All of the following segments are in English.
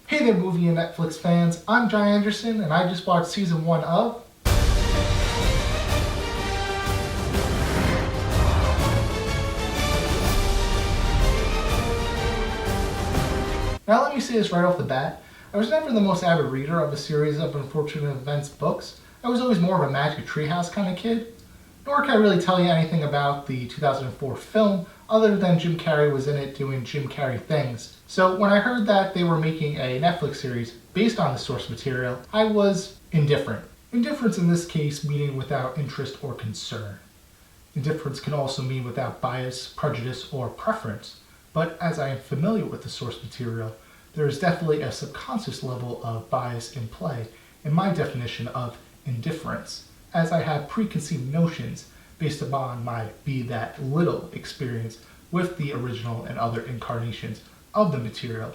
Hey there, movie and Netflix fans. I'm John Andersen, and I just watched season 1 of... Now let me say this right off the bat. I was never the most avid reader of a series of unfortunate events books. I was always more of a Magic Treehouse kind of kid. Nor can I really tell you anything about the 2004 film, other than Jim Carrey was in it doing Jim Carrey things. So when I heard that they were making a Netflix series based on the source material, I was indifferent. Indifference in this case meaning without interest or concern. Indifference can also mean without bias, prejudice, or preference. But as I am familiar with the source material, there is definitely a subconscious level of bias in play in my definition of indifference, as I have preconceived notions based upon my be that little experience with the original and other incarnations of the material.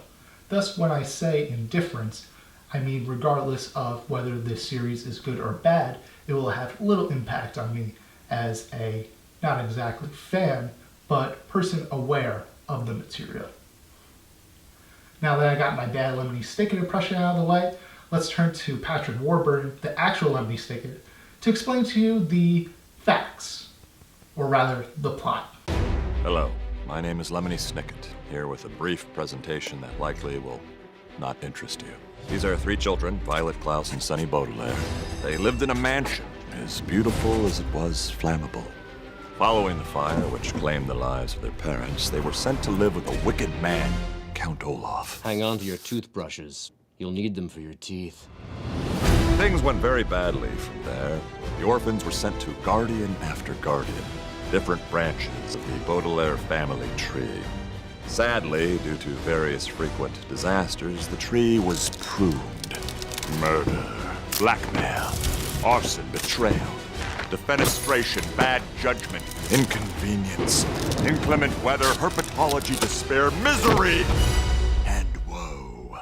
Thus, when I say indifference, I mean regardless of whether this series is good or bad, it will have little impact on me as a, not exactly fan, but person aware of the material. Now that I got my bad Lemony Snicket impression out of the way, let's turn to Patrick Warburton, the actual Lemony Snicket, to explain to you the facts, or rather, the plot. Hello, my name is Lemony Snicket, here with a brief presentation that likely will not interest you. These are 3 children, Violet, Klaus, and Sonny Baudelaire. They lived in a mansion, as beautiful as it was flammable. Following the fire, which claimed the lives of their parents, they were sent to live with a wicked man, Count Olaf. Hang on to your toothbrushes. You'll need them for your teeth. Things went very badly from there. The orphans were sent to guardian after guardian, different branches of the Baudelaire family tree. Sadly, due to various frequent disasters, the tree was pruned. Murder, blackmail, arson, betrayal, defenestration, bad judgment, inconvenience, inclement weather, herpetology, despair, misery, and woe.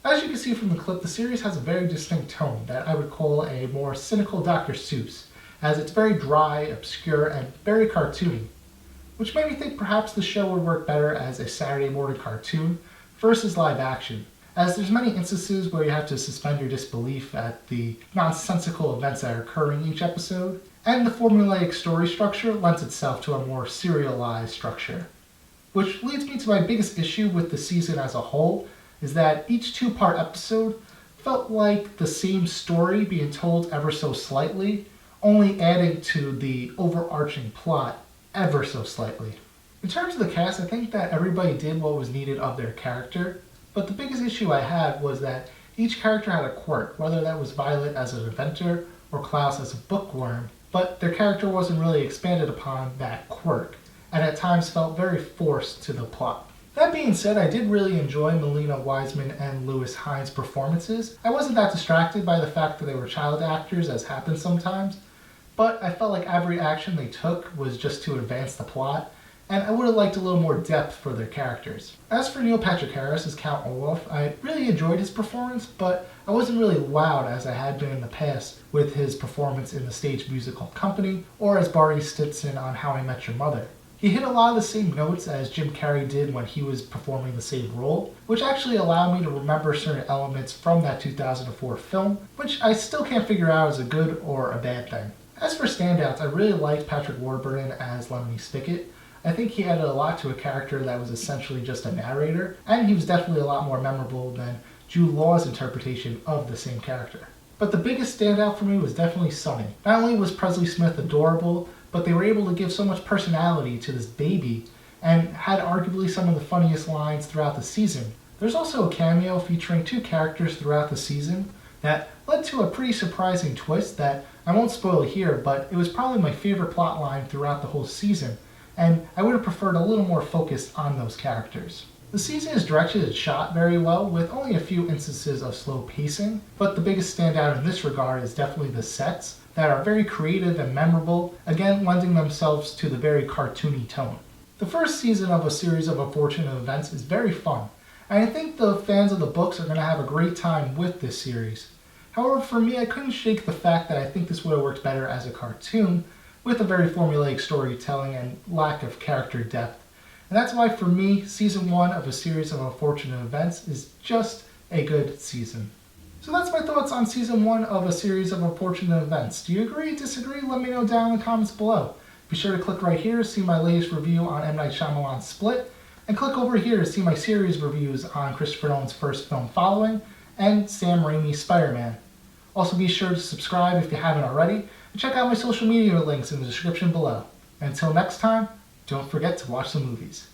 As you can see from the clip, the series has a very distinct tone that I would call a more cynical Dr. Seuss, as it's very dry, obscure, and very cartoony, which made me think perhaps the show would work better as a Saturday morning cartoon versus live action, as there's many instances where you have to suspend your disbelief at the nonsensical events that are occurring each episode, and the formulaic story structure lends itself to a more serialized structure. Which leads me to my biggest issue with the season as a whole, is that each 2-part episode felt like the same story being told ever so slightly, only adding to the overarching plot ever so slightly. In terms of the cast, I think that everybody did what was needed of their character, but the biggest issue I had was that each character had a quirk, whether that was Violet as an inventor or Klaus as a bookworm, but their character wasn't really expanded upon that quirk, and at times felt very forced to the plot. That being said, I did really enjoy Melina Wiseman and Lewis Hines' performances. I wasn't that distracted by the fact that they were child actors, as happens sometimes, but I felt like every action they took was just to advance the plot, and I would have liked a little more depth for their characters. As for Neil Patrick Harris as Count Olaf, I really enjoyed his performance, but I wasn't really wowed as I had been in the past with his performance in the stage musical Company, or as Barney Stinson on How I Met Your Mother. He hit a lot of the same notes as Jim Carrey did when he was performing the same role, which actually allowed me to remember certain elements from that 2004 film, which I still can't figure out as a good or a bad thing. As for standouts, I really liked Patrick Warburton as Lemony Snicket. I think he added a lot to a character that was essentially just a narrator, and he was definitely a lot more memorable than Jude Law's interpretation of the same character. But the biggest standout for me was definitely Sonny. Not only was Presley Smith adorable, but they were able to give so much personality to this baby, and had arguably some of the funniest lines throughout the season. There's also a cameo featuring 2 characters throughout the season that led to a pretty surprising twist that I won't spoil here, but it was probably my favorite plot line throughout the whole season, and I would have preferred a little more focus on those characters. The season is directed and shot very well, with only a few instances of slow pacing, but the biggest standout in this regard is definitely the sets that are very creative and memorable, again lending themselves to the very cartoony tone. The first season of a series of unfortunate events is very fun, and I think the fans of the books are going to have a great time with this series. However, for me, I couldn't shake the fact that I think this would have worked better as a cartoon, with a very formulaic storytelling and lack of character depth, And that's why, for me, season 1 of a series of unfortunate events is just a good season. So that's my thoughts on season 1 of a series of unfortunate events. Do you agree, disagree? Let me know down in the comments below. Be sure to click right here to see my latest review on M. Night Shyamalan's Split, and click over here to see my series reviews on Christopher Nolan's first film Following, and Sam Raimi's Spider-Man. Also be sure to subscribe if you haven't already, and check out my social media links in the description below. Until next time, don't forget to watch the movies.